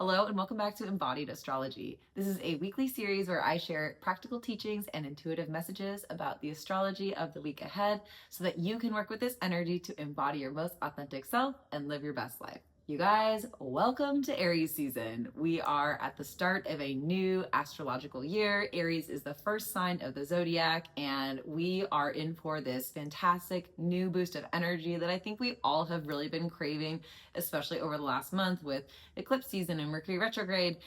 Hello and welcome back to Embodied Astrology. This is a weekly series where I share practical teachings and intuitive messages about the astrology of the week ahead so that you can work with this energy to embody your most authentic self and live your best life. You guys, welcome to Aries season. We are at the start of a new astrological year. Aries is the first sign of the zodiac, and we are in for this fantastic new boost of energy that I think we all have really been craving, especially over the last month with eclipse season and Mercury retrograde.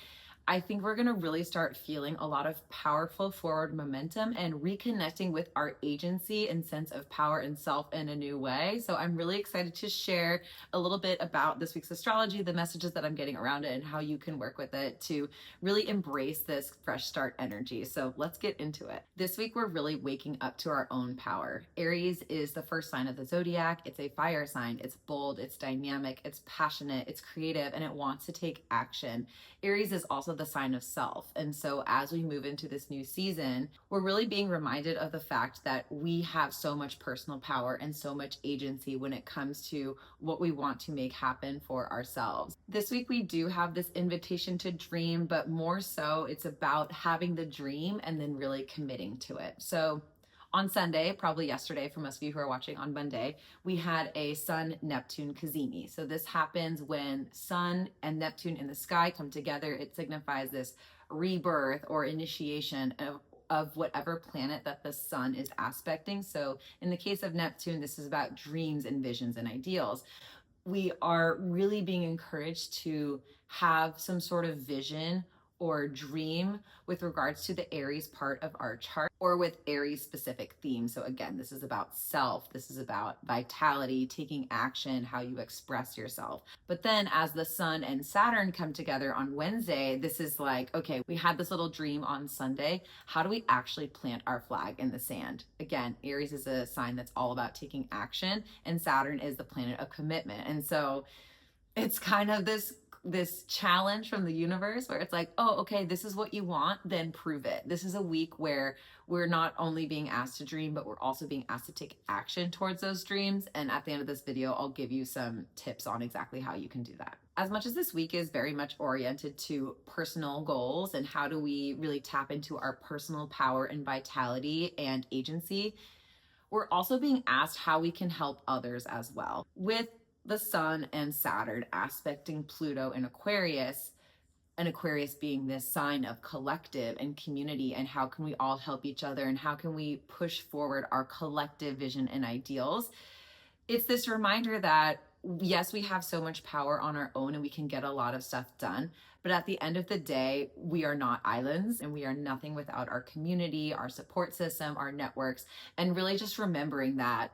I think we're going to really start feeling a lot of powerful forward momentum and reconnecting with our agency and sense of power and self in a new way. So I'm really excited to share a little bit about this week's astrology, the messages that I'm getting around it, and how you can work with it to really embrace this fresh start energy. So let's get into it. This week, we're really waking up to our own power. Aries is the first sign of the zodiac. It's a fire sign. It's bold, it's dynamic, it's passionate, it's creative, and it wants to take action. Aries is also the sign of self. And so as we move into this new season, we're really being reminded of the fact that we have so much personal power and so much agency when it comes to what we want to make happen for ourselves. This week, we do have this invitation to dream, but more so it's about having the dream and then really committing to it. So on Sunday, probably yesterday for most of you who are watching on Monday, we had a Sun-Neptune cazimi. So this happens when Sun and Neptune in the sky come together. It signifies this rebirth or initiation of whatever planet that the sun is aspecting. So in the case of Neptune, this is about dreams and visions and ideals. We are really being encouraged to have some sort of vision or dream with regards to the Aries part of our chart or with Aries specific themes. So again, this is about self, this is about vitality, taking action, how you express yourself. But then as the Sun and Saturn come together on Wednesday, this is like, okay, we had this little dream on Sunday. How do we actually plant our flag in the sand? Again, Aries is a sign that's all about taking action, and Saturn is the planet of commitment. And so it's kind of this challenge from the universe where it's like, oh, okay, this is what you want, then prove it. This is a week where we're not only being asked to dream, but we're also being asked to take action towards those dreams. And at the end of this video, I'll give you some tips on exactly how you can do that. As much as this week is very much oriented to personal goals and how do we really tap into our personal power and vitality and agency, we're also being asked how we can help others as well. With the Sun and Saturn aspecting Pluto in Aquarius, and Aquarius being this sign of collective and community, and how can we all help each other and how can we push forward our collective vision and ideals. It's this reminder that yes, we have so much power on our own and we can get a lot of stuff done, but at the end of the day, we are not islands and we are nothing without our community, our support system, our networks, and really just remembering that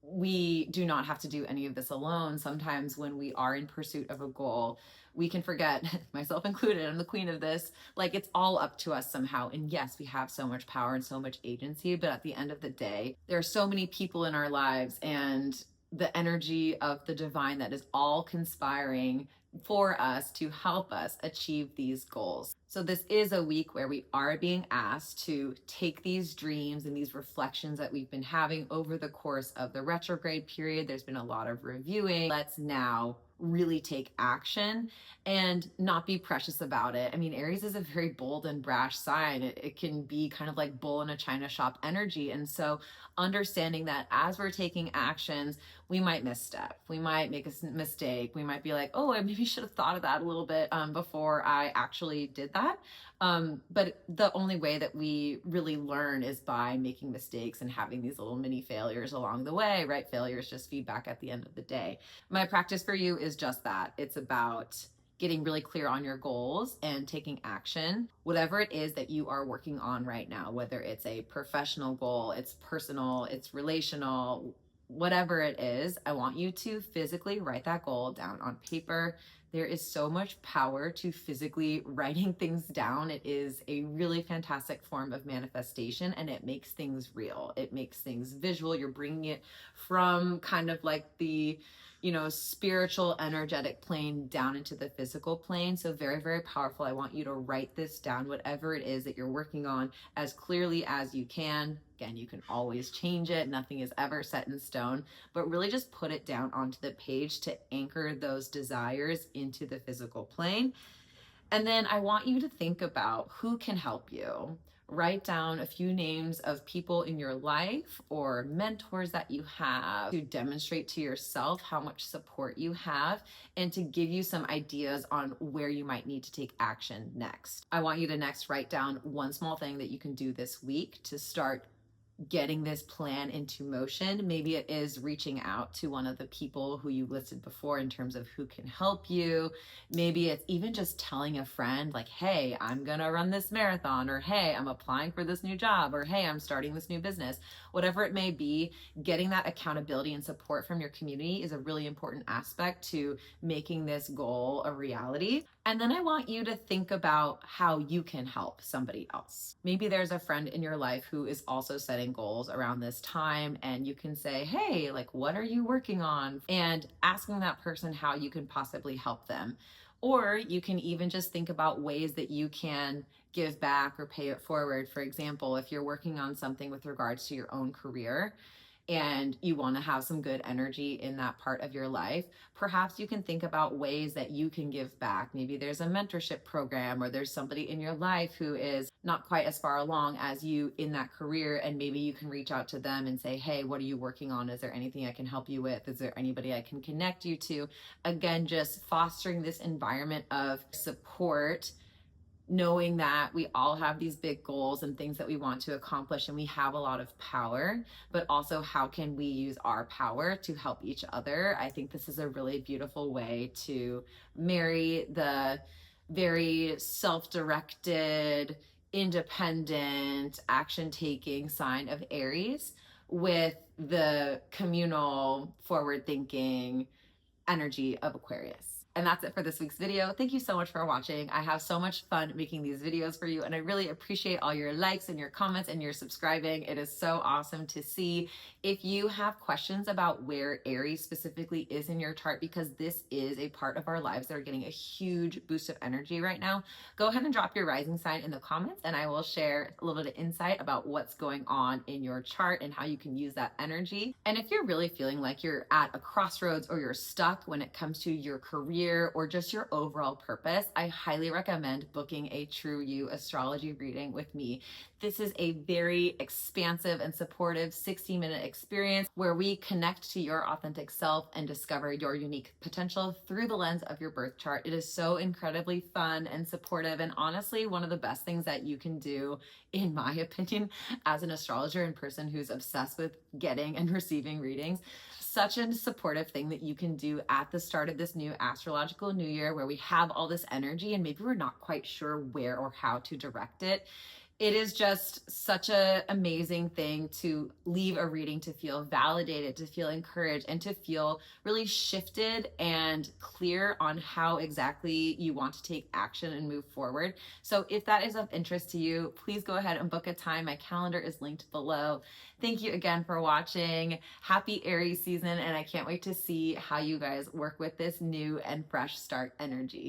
we do not have to do any of this alone. Sometimes when we are in pursuit of a goal, we can forget, myself included, I'm the queen of this, like it's all up to us somehow. And yes, we have so much power and so much agency, but at the end of the day, there are so many people in our lives and the energy of the divine that is all conspiring for us to help us achieve these goals. So this is a week where we are being asked to take these dreams and these reflections that we've been having over the course of the retrograde period. There's been a lot of reviewing. Let's now really take action and not be precious about it. I mean, Aries is a very bold and brash sign. It can be kind of like bull in a china shop energy. And so understanding that as we're taking actions, we might misstep. We might make a mistake. We might be like, oh, I maybe should have thought of that a little bit before I actually did that. But the only way that we really learn is by making mistakes and having these little mini failures along the way, right? Failure is just feedback at the end of the day. My practice for you is just that. It's about getting really clear on your goals and taking action, whatever it is that you are working on right now, whether it's a professional goal, it's personal, it's relational, whatever it is. I want you to physically write that goal down on paper. There is so much power to physically writing things down. It is a really fantastic form of manifestation and it makes things real. It makes things visual. You're bringing it from kind of like the spiritual, energetic plane down into the physical plane. So very, very powerful. I want you to write this down, whatever it is that you're working on, as clearly as you can. Again, you can always change it. Nothing is ever set in stone, but really just put it down onto the page to anchor those desires into the physical plane. And then I want you to think about who can help you. Write down a few names of people in your life or mentors that you have to demonstrate to yourself how much support you have and to give you some ideas on where you might need to take action next. I want you to next write down one small thing that you can do this week to start getting this plan into motion. Maybe it is reaching out to one of the people who you listed before in terms of who can help you. Maybe it's even just telling a friend, like, hey, I'm gonna run this marathon, or hey, I'm applying for this new job, or hey, I'm starting this new business. Whatever it may be, getting that accountability and support from your community is a really important aspect to making this goal a reality. And then I want you to think about how you can help somebody else. Maybe there's a friend in your life who is also setting goals around this time, and you can say, hey, like, what are you working on? And asking that person how you can possibly help them. Or you can even just think about ways that you can give back or pay it forward. For example, if you're working on something with regards to your own career, and you want to have some good energy in that part of your life, perhaps you can think about ways that you can give back. Maybe there's a mentorship program, or there's somebody in your life who is not quite as far along as you in that career, and maybe you can reach out to them and say, hey, what are you working on? Is there anything I can help you with? Is there anybody I can connect you to? Again, just fostering this environment of support, knowing that we all have these big goals and things that we want to accomplish, and we have a lot of power, but also how can we use our power to help each other? I think this is a really beautiful way to marry the very self-directed, independent, action-taking sign of Aries with the communal, forward-thinking energy of Aquarius. And that's it for this week's video. Thank you so much for watching. I have so much fun making these videos for you, and I really appreciate all your likes and your comments and your subscribing. It is so awesome to see. If you have questions about where Aries specifically is in your chart, because this is a part of our lives that are getting a huge boost of energy right now, go ahead and drop your rising sign in the comments, and I will share a little bit of insight about what's going on in your chart and how you can use that energy. And if you're really feeling like you're at a crossroads or you're stuck when it comes to your career or just your overall purpose, I highly recommend booking a True You astrology reading with me. This is a very expansive and supportive 60-minute experience where we connect to your authentic self and discover your unique potential through the lens of your birth chart. It is so incredibly fun and supportive, and honestly, one of the best things that you can do, in my opinion, as an astrologer and person who's obsessed with getting and receiving readings. Such a supportive thing that you can do at the start of this new astrological new year, where we have all this energy and maybe we're not quite sure where or how to direct it. It is just such an amazing thing to leave a reading to feel validated, to feel encouraged, and to feel really shifted and clear on how exactly you want to take action and move forward. So if that is of interest to you, please go ahead and book a time. My calendar is linked below. Thank you again for watching. Happy Aries season, and I can't wait to see how you guys work with this new and fresh start energy.